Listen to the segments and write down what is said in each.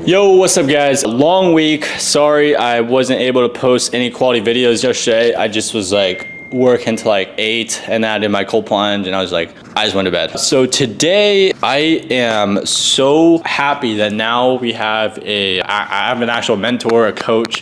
Yo, what's up guys? Long week. Sorry I wasn't able to post any quality videos yesterday. I just was like working till like 8 and then I did my cold plunge and I was like, I just went to bed. So today I am so happy that now we have I have an actual mentor, a coach,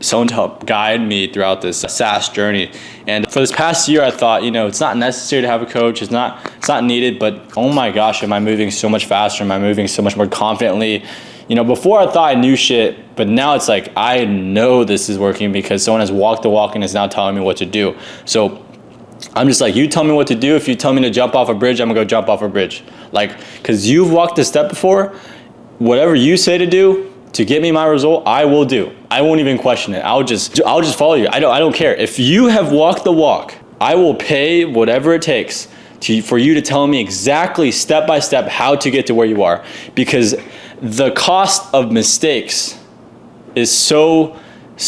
someone to help guide me throughout this SaaS journey. And for this past year, I thought, it's not necessary to have a coach. It's not needed, but oh my gosh, am I moving so much faster? Am I moving so much more confidently? Before I thought I knew shit, but now it's like, I know this is working because someone has walked the walk and is now telling me what to do. So I'm just like, you tell me what to do. If you tell me to jump off a bridge, I'm gonna go jump off a bridge. Cause you've walked this step before, whatever you say to do to get me my result, I will do. I won't even question it. I'll just follow you. I don't care. If you have walked the walk, I will pay whatever it takes for you to tell me exactly step by step how to get to where you are, because the cost of mistakes is so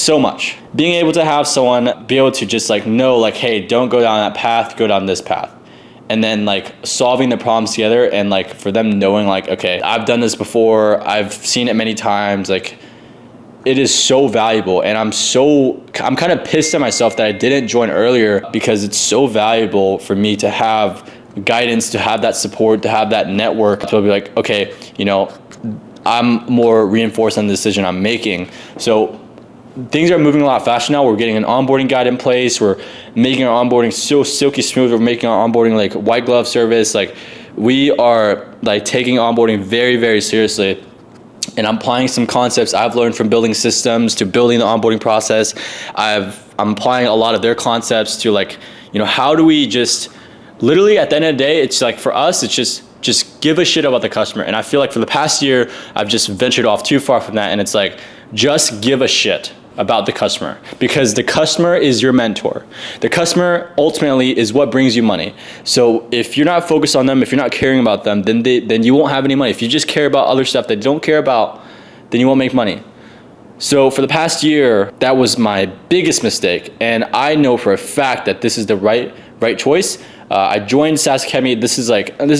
much. Being able to have someone be able to just know, hey, don't go down that path, go down this path. And then solving the problems together and for them knowing okay, I've done this before, I've seen it many times, it is so valuable. And I'm kind of pissed at myself that I didn't join earlier, because it's so valuable for me to have guidance, to have that support, to have that network, to be like, okay, I'm more reinforced on the decision I'm making. So things are moving a lot faster now. We're getting an onboarding guide in place. We're making our onboarding so silky smooth. We're making our onboarding white glove service. We are taking onboarding very, very seriously. And I'm applying some concepts I've learned from building systems to building the onboarding process. I'm applying a lot of their concepts to how do we just literally at the end of the day, it's for us, it's just give a shit about the customer. And I feel for the past year, I've just ventured off too far from that. And it's just give a shit about the customer, because the customer is your mentor. The customer ultimately is what brings you money. So if you're not focused on them, if you're not caring about them, then you won't have any money. If you just care about other stuff that you don't care about, then you won't make money. So for the past year, that was my biggest mistake. And I know for a fact that this is the right choice. I joined SaaS Academy. This is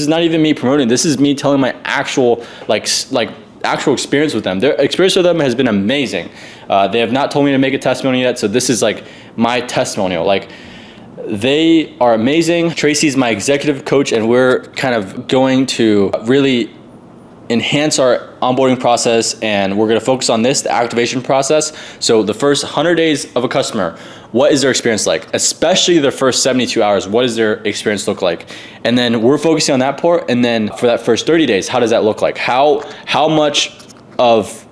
not even me promoting. This is me telling my actual actual experience with them. Their experience with them has been amazing. They have not told me to make a testimony yet, so this is my testimonial. They are amazing. Tracy's my executive coach, and we're kind of going to really enhance our onboarding process, and we're going to focus on the activation process. So the first 100 days of a customer, what is their experience like? Especially the first 72 hours, what does their experience look like? And then we're focusing on that part. And then for that first 30 days, how does that look like? How much of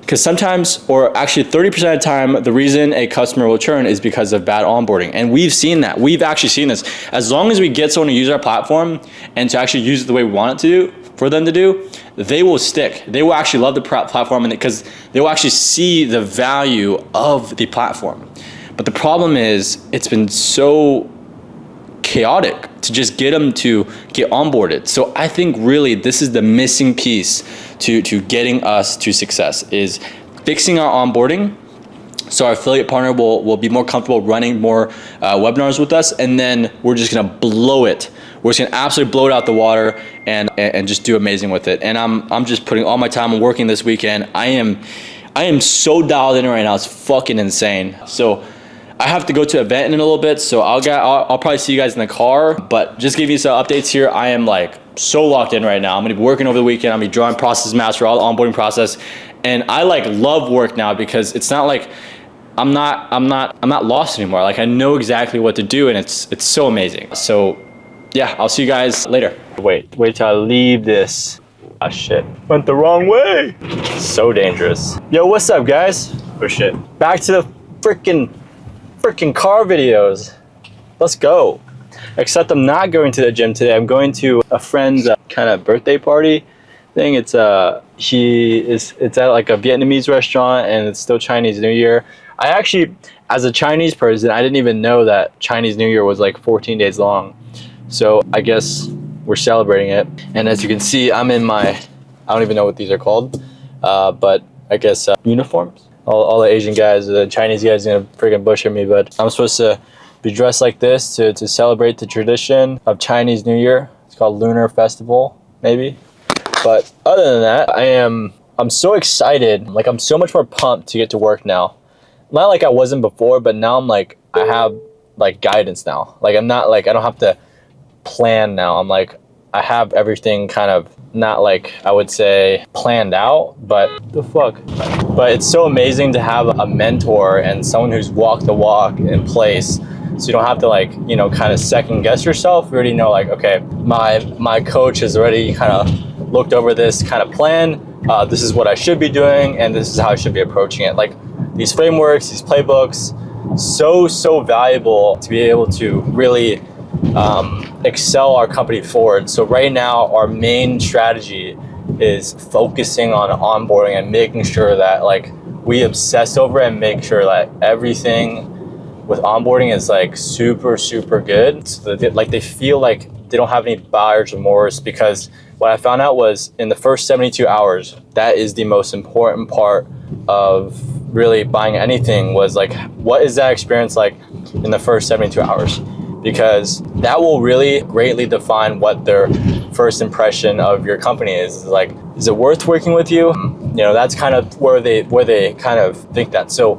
because sometimes, or actually 30% of the time, the reason a customer will churn is because of bad onboarding. And we've seen that. We've actually seen this. As long as we get someone to use our platform and to actually use it the way we want it to, for them to do, they will stick. They will actually love the platform, and because they will actually see the value of the platform. But the problem is, it's been so chaotic to just get them to get onboarded. So I think really this is the missing piece to getting us to success, is fixing our onboarding. So our affiliate partner will be more comfortable running more webinars with us, and then we're just gonna blow it. We're just gonna absolutely blow it out the water and just do amazing with it. And I'm just putting all my time on working this weekend. I am so dialed in right now. It's fucking insane. So I have to go to an event in a little bit, so I'll probably see you guys in the car. But just give you some updates here. I am so locked in right now. I'm gonna be working over the weekend. I'm gonna be drawing process maps for all the onboarding process, and I love work now, because it's not I'm not lost anymore. I know exactly what to do, and it's so amazing. So yeah, I'll see you guys later. Wait till I leave this. Ah shit, went the wrong way. So dangerous. Yo, what's up guys? Oh shit. Back to the freaking car videos. Let's go. Except I'm not going to the gym today. I'm going to a friend's kind of birthday party thing. It's at a Vietnamese restaurant, and it's still Chinese New Year. I actually, as a Chinese person, I didn't even know that Chinese New Year was 14 days long. So I guess we're celebrating it. And as you can see, I'm in my, I don't even know what these are called, but I guess uniforms. All the Asian guys, the Chinese guys are gonna freaking butcher me, but I'm supposed to be dressed like this to celebrate the tradition of Chinese New Year. It's called Lunar Festival, maybe. But other than that, I am I'm so excited. Like, I'm so much more pumped to get to work now. Not like I wasn't before, but now I'm like, I have like guidance now. Like, I'm not like, I don't have to plan now. I'm like, I have everything kind of not like, I would say planned out, but the fuck. But it's so amazing to have a mentor and someone who's walked the walk in place. So you don't have to like, you know, kind of second guess yourself. You already know like, okay, my coach has already kind of looked over this kind of plan. This is what I should be doing, and this is how I should be approaching it. Like these frameworks, these playbooks, so valuable to be able to really excel our company forward. So right now, our main strategy is focusing on onboarding and making sure that like we obsess over it and make sure that everything with onboarding is like super good. So that they feel like they don't have any buyer's remorse, because what I found out was in the first 72 hours, that is the most important part of really buying anything, was like, what is that experience like in the first 72 hours? Because that will really greatly define what their first impression of your company is. Like, is it worth working with you? You know, that's kind of where they kind of think that. So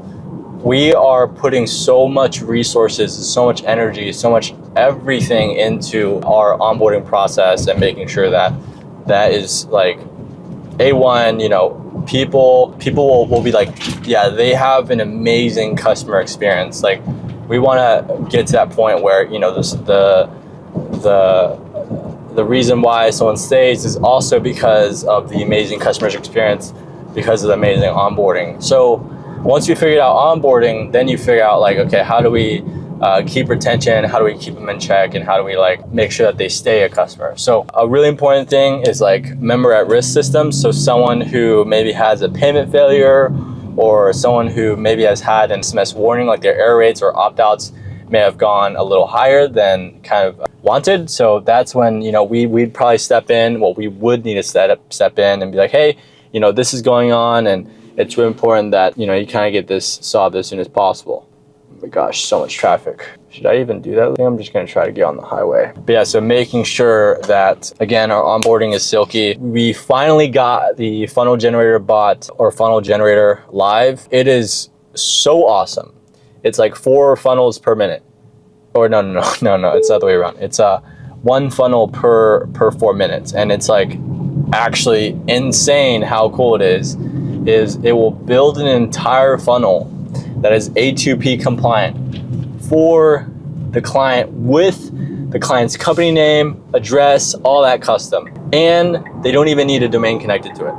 we are putting so much resources, so much energy, so much everything into our onboarding process and making sure that that is like A1, you know, people will be like, yeah, they have an amazing customer experience. Like, we want to get to that point where, you know, the reason why someone stays is also because of the amazing customer experience, because of the amazing onboarding. So once you figured out onboarding, then you figure out like, okay, how do we keep retention? How do we keep them in check? And how do we like make sure that they stay a customer? So a really important thing is like member at risk systems. So someone who maybe has a payment failure, or someone who maybe has had an SMS warning, like their error rates or opt-outs may have gone a little higher than kind of wanted. So that's when, you know, we'd probably step in. Well, we would need to step in and be like, hey, you know, this is going on, and it's really important that, you know, you kind of get this solved as soon as possible. Oh my gosh, so much traffic. Should I even do that? I think I'm just gonna try to get on the highway. But yeah, so making sure that, again, our onboarding is silky. We finally got the funnel generator bot or funnel generator live. It is so awesome. It's like 4 funnels per minute. Or no, it's the other way around. It's one funnel per 4 minutes. And it's like actually insane how cool it is it will build an entire funnel that is A2P compliant for the client, with the client's company name, address, all that custom. And they don't even need a domain connected to it.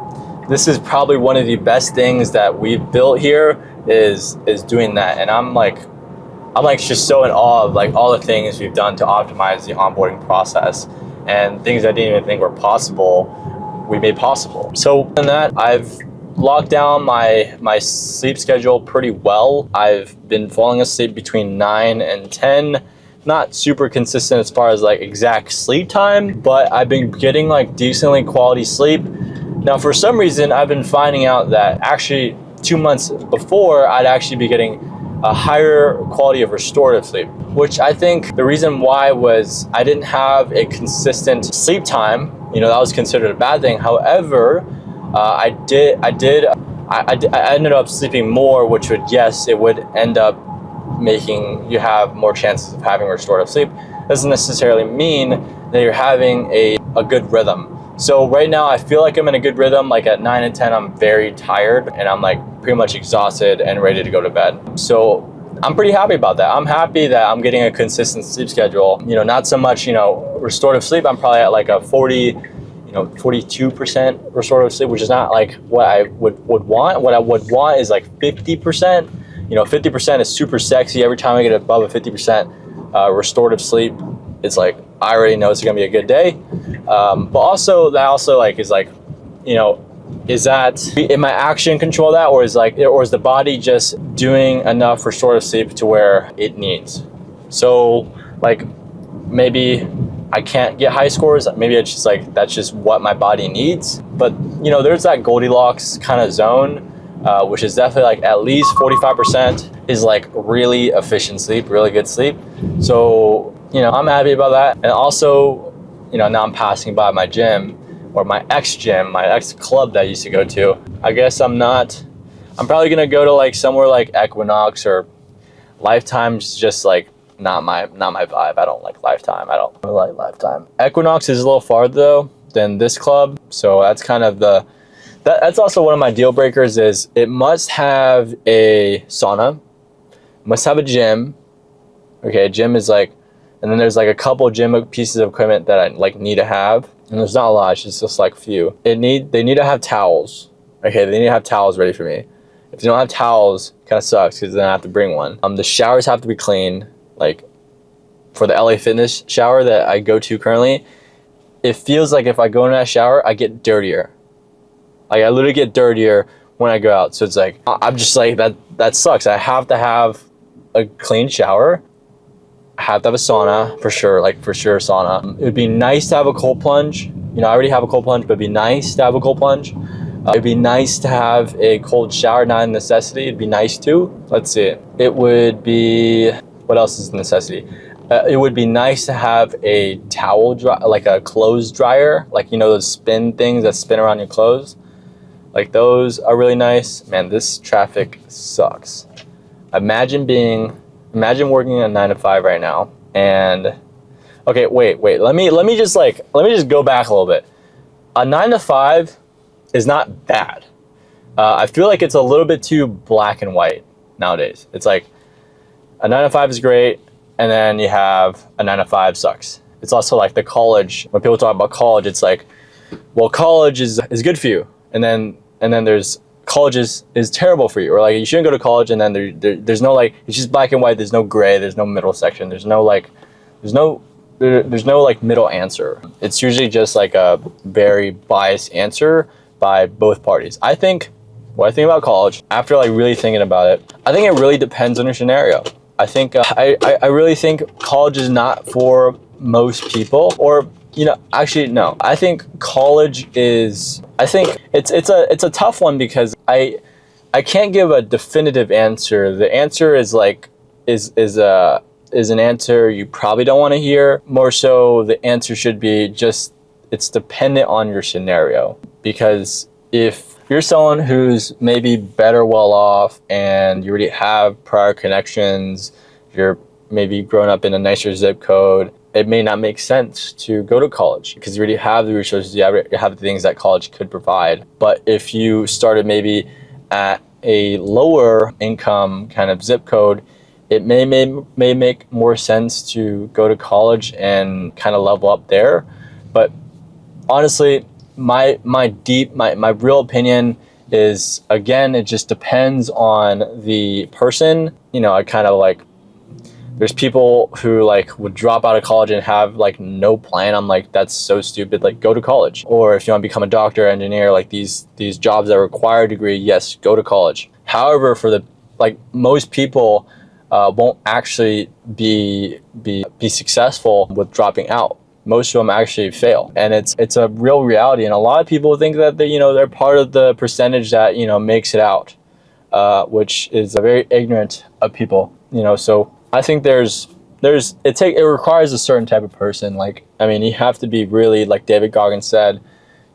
This is probably one of the best things that we've built here is doing that. And I'm like just so in awe of like all the things we've done to optimize the onboarding process, and things I didn't even think were possible, we made possible. So in that, I've locked down my sleep schedule pretty well. I've been falling asleep between 9 and 10. Not super consistent as far as like exact sleep time, but I've been getting like decently quality sleep. Now, for some reason, I've been finding out that actually 2 months before, I'd actually be getting a higher quality of restorative sleep, which I think the reason why was I didn't have a consistent sleep time. You know, that was considered a bad thing. However, I ended up sleeping more, which would, yes, it would end up making you have more chances of having restorative sleep. Doesn't necessarily mean that you're having a good rhythm. So right now I feel like I'm in a good rhythm. Like at 9 and 10, I'm very tired and I'm like pretty much exhausted and ready to go to bed. So I'm pretty happy about that. I'm happy that I'm getting a consistent sleep schedule. You know, not so much, you know, restorative sleep. I'm probably at like a 42% restorative sleep, which is not like what I would want. What I would want is like 50%. You know, 50% is super sexy. Every time I get above a 50% restorative sleep, it's like, I already know it's gonna be a good day. But also that also like is like, you know, is that in my action control that, or is the body just doing enough restorative sleep to where it needs? So like maybe I can't get high scores. Maybe it's just like, that's just what my body needs. But you know, there's that Goldilocks kind of zone, which is definitely like at least 45% is like really efficient sleep, really good sleep. So, you know, I'm happy about that. And also, you know, now I'm passing by my gym, or my ex gym, my ex club that I used to go to. I guess I'm probably gonna go to like somewhere like Equinox or Lifetime's just like not my vibe. I don't like Lifetime. I don't really like Lifetime. Equinox is a little farther though than this club, so that's kind of that's also one of my deal breakers. Is it must have a sauna, must have a gym. Okay, gym is like, and then there's like a couple gym pieces of equipment that I like need to have, and there's not a lot. It's just like few. They need to have towels. Okay, they need to have towels ready for me. If you don't have towels, kind of sucks because then I have to bring one. The showers have to be clean. Like for the LA Fitness shower that I go to currently, it feels like if I go in that shower, I get dirtier. Like I literally get dirtier when I go out. So it's like, I'm just like, that sucks. I have to have a clean shower. I have to have a sauna for sure, like for sure sauna. It would be nice to have a cold plunge. You know, I already have a cold plunge, but it'd be nice to have a cold plunge. It'd be nice to have a cold shower, not a necessity. It'd be nice too. Let's see. It would be, what else is a necessity? It would be nice to have a towel dry, like a clothes dryer, like, you know, those spin things that spin around your clothes. Like those are really nice. Man, this traffic sucks. Imagine working a 9 to 5 right now. And okay, wait. Let me just go back a little bit. A 9 to 5 is not bad. I feel like it's a little bit too black and white nowadays. It's like a 9 to 5 is great, and then you have a 9 to 5 sucks. It's also like the college. When people talk about college, it's like, well, college is good for you, and then there's college is terrible for you, or like you shouldn't go to college, and then there's no like, it's just black and white. There's no gray. There's no middle section. There's no middle answer. It's usually just like a very biased answer by both parties. What I think about college, after like really thinking about it, I think it really depends on your scenario. I think I really think college is not for most people, or you know, actually no. I think college is. I think it's a tough one because I can't give a definitive answer. The answer is like is an answer you probably don't want to hear. More so, the answer should be just, it's dependent on your scenario. Because if you're someone who's maybe better well off and you already have prior connections, you're maybe grown up in a nicer zip code, it may not make sense to go to college because you already have the resources, you have the things that college could provide. But if you started maybe at a lower income kind of zip code, it may make more sense to go to college and kind of level up there. But honestly, my real opinion is, again, it just depends on the person. You know, I kind of like, there's people who like would drop out of college and have like no plan. I'm like, that's so stupid. Like, go to college. Or if you want to become a doctor, engineer, like these jobs that require a degree, yes, go to college. However, for the most people won't actually be successful with dropping out. Most of them actually fail, and it's a real reality. And a lot of people think that they're part of the percentage that makes it out, which is a very ignorant of people. So I think it requires a certain type of person. Like, I mean, you have to be really, like David Goggins said,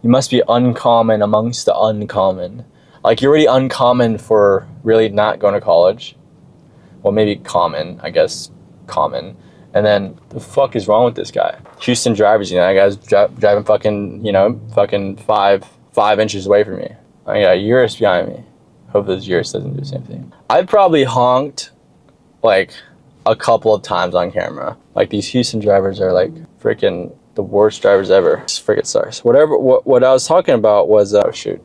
you must be uncommon amongst the uncommon. Like, you're already uncommon for really not going to college. Well, maybe common, I guess, common. And then the fuck is wrong with this guy? Houston drivers, that guy's driving fucking 5 inches away from me. I got Urus behind me. Hope this Urus doesn't do the same thing. I've probably honked like a couple of times on camera. Like, these Houston drivers are like freaking the worst drivers ever. It's freaking sucks. What I was talking about was, oh shoot,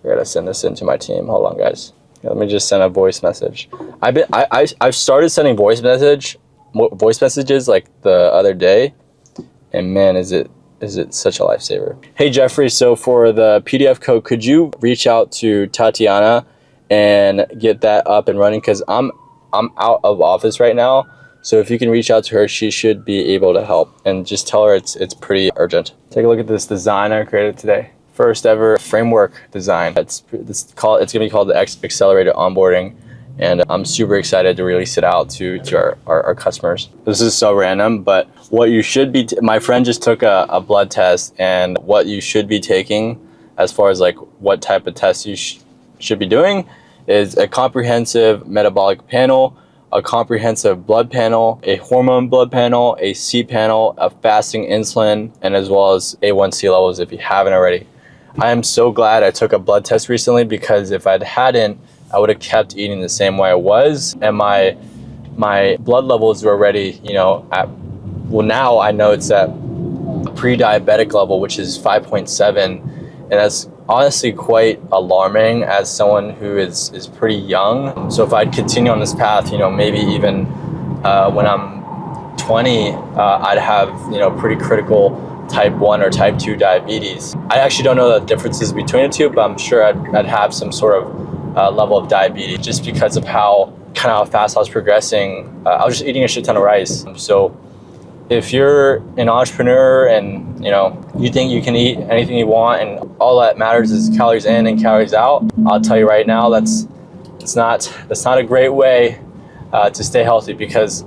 I gotta send this into my team. Hold on, guys. Let me just send a voice message. I've started sending voice messages like the other day, and man, is it such a lifesaver. Hey Jeffrey, so for the PDF code, could you reach out to Tatiana and get that up and running? Because I'm out of office right now, so if you can reach out to her, she should be able to help. And just tell her it's pretty urgent. Take a look at this design I created today. First ever framework design. It's gonna be called the Accelerated Onboarding, and I'm super excited to release it out to our customers. This is so random, but what you should be, my friend just took a blood test, and what you should be taking as far as like what type of test you should be doing is a comprehensive metabolic panel, a comprehensive blood panel, a hormone blood panel, a C panel, a fasting insulin, and as well as A1C levels if you haven't already. I am so glad I took a blood test recently, because if I hadn't, I would have kept eating the same way I was, and my blood levels were already, you know, well, now I know it's at pre-diabetic level, which is 5.7, and that's honestly quite alarming as someone who is pretty young. So if I'd continue on this path, you know, maybe even when I'm 20, I'd have, you know, pretty critical type 1 or type 2 diabetes. I actually don't know the differences between the two, but I'm sure I'd have some sort of level of diabetes, just because of how fast I was progressing. I was just eating a shit ton of rice. So if you're an entrepreneur and, you know, you think you can eat anything you want and all that matters is calories in and calories out, I'll tell you right now, that's not a great way to stay healthy, because,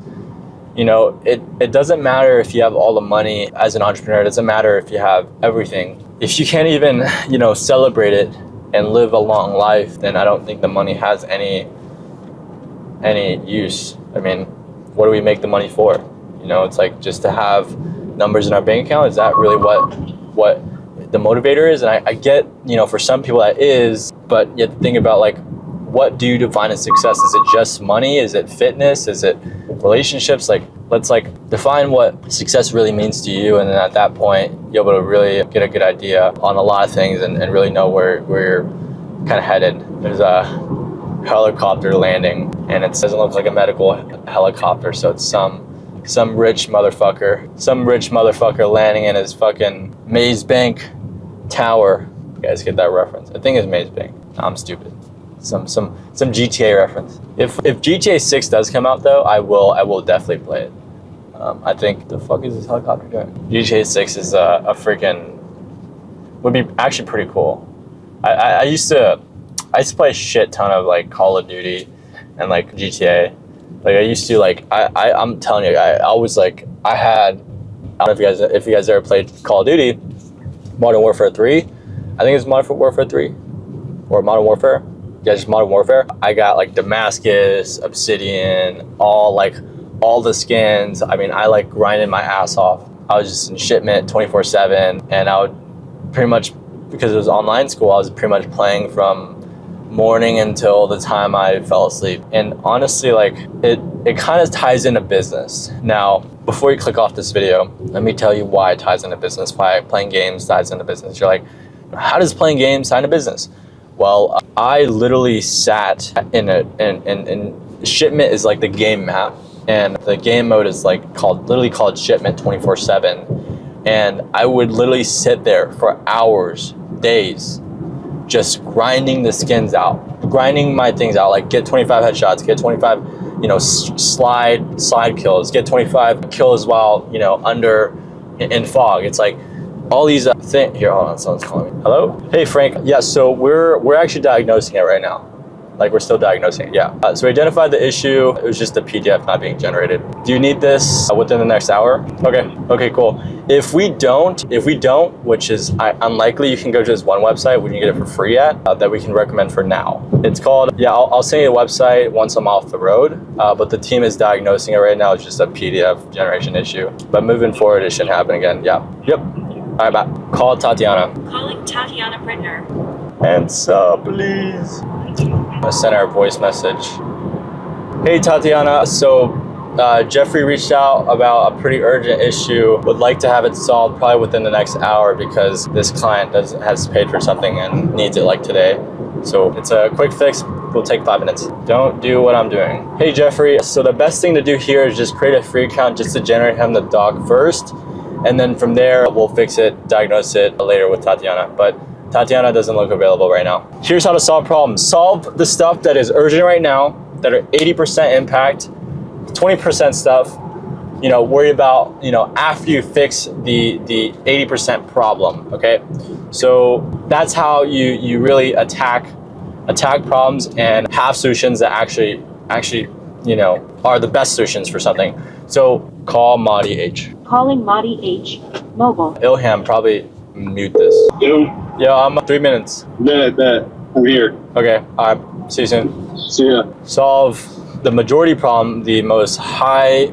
you know, it doesn't matter if you have all the money as an entrepreneur. It doesn't matter if you have everything. If you can't even, you know, celebrate it and live a long life, then I don't think the money has any use. I mean, what do we make the money for? You know, it's like just to have numbers in our bank account. Is that really what the motivator is? And I get, you know, for some people that is, but you have to think about, like, what do you define as success? Is it just money? Is it fitness? Is it relationships? Like, let's like define what success really means to you, and then at that point you're able to really get a good idea on a lot of things and really know where you're kind of headed. There's a helicopter landing, and it doesn't look like a medical helicopter, so it's some rich motherfucker landing in his fucking Maze Bank tower. You guys get that reference? I think it's Maze Bank. No, I'm stupid. Some GTA reference. If GTA 6 does come out though, I will definitely play it. I think the fuck is this helicopter doing? GTA 6 is would be actually pretty cool. I used to play a shit ton of like Call of Duty and like GTA. Like I used to like I'm telling you, I always like I don't know if you guys ever played Call of Duty, Modern Warfare 3. I think it's Modern Warfare 3 or Modern Warfare. Yeah, just Modern Warfare. I got like Damascus, Obsidian, all the skins. I mean, I like grinded my ass off. I was just in shipment 24/7, and I would pretty much, because it was online school, I was pretty much playing from morning until the time I fell asleep. And honestly, like it kind of ties into business. Now, before you click off this video, let me tell you why it ties into business, why playing games ties into business. You're like, how does playing games tie into business? Well, I literally sat in shipment is like the game map, and the game mode is like literally called shipment 24/7. And I would literally sit there for hours, days, just grinding the skins out, grinding my things out, like get 25 headshots, get 25, you know, slide kills, get 25 kills while, you know, under in fog. It's like all these things. Here, hold on, someone's calling me. Hello? Hey, Frank. Yeah, so we're actually diagnosing it right now. Like we're still diagnosing it, yeah. So we identified the issue. It was just the PDF not being generated. Do you need this within the next hour? Okay, cool. If we don't, which is unlikely, you can go to this one website we can get it for free at, that we can recommend for now. It's called, yeah, I'll send you the website once I'm off the road, but the team is diagnosing it right now. It's just a PDF generation issue. But moving forward, it shouldn't happen again, yeah. Yep. All right, bye. Call Tatiana. Calling Tatiana Brittner. Answer, please. I sent her a voice message. Hey Tatiana, so Jeffrey reached out about a pretty urgent issue. Would like to have it solved probably within the next hour, because this client has paid for something and needs it like today. So it's a quick fix. Will take 5 minutes. Don't do what I'm doing. Hey Jeffrey, so the best thing to do here is just create a free account just to generate him the doc first, and then from there we'll fix it, diagnose it later with Tatiana. But Tatiana doesn't look available right now. Here's how to solve problems. Solve the stuff that is urgent right now, that are 80% impact, 20% stuff, you know, worry about, you know, after you fix the 80% problem, okay? So that's how you really attack attack problems and have solutions that actually, you know, are the best solutions for something. So call Madi H. Calling Madi H. Mobile. Ilham, probably mute this. Yo, Yeah, I'm 3 minutes. bet. I'm here. Okay, all right, see you soon. See ya. Solve the majority problem, the most highly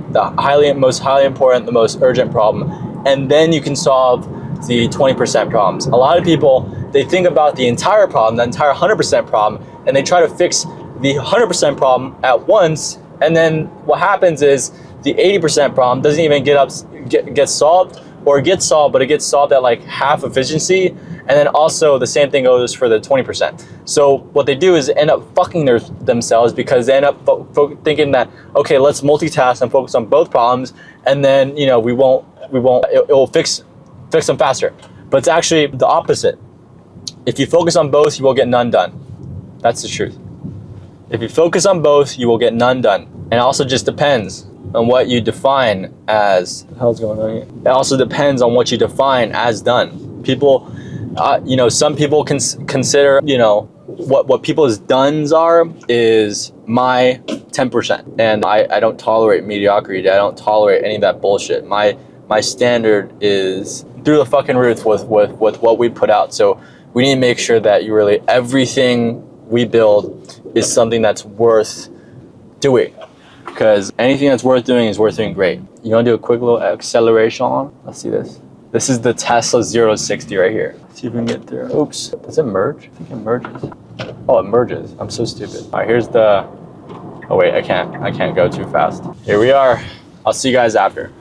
important, the most urgent problem, and then you can solve the 20% problems. A lot of people, they think about the entire problem, the entire 100% problem, and they try to fix the 100% problem at once, and then what happens is the 80% problem doesn't even get solved, or it gets solved, but it gets solved at like half efficiency. And then also the same thing goes for the 20%. So what they do is end up fucking themselves because they end up thinking that, okay, let's multitask and focus on both problems, and then, you know, it will fix them faster. But it's actually the opposite. If you focus on both, you will get none done. That's the truth. If you focus on both, you will get none done. And it also just depends on what you define as, what the hell's going on here? It also depends on what you define as done. People, you know, some people consider, you know, what people's dones are is my 10%. And I don't tolerate mediocrity. I don't tolerate any of that bullshit. My standard is through the fucking roof with what we put out. So we need to make sure that everything we build is something that's worth doing. Because anything that's worth doing is worth doing great. You wanna do a quick little acceleration on? Let's see this. This is the Tesla 0 to 60 right here. Let's see if we can get there. Oops, does it merge? I think it merges. Oh, it merges. I'm so stupid. All right, here's the, oh wait, I can't go too fast. Here we are. I'll see you guys after.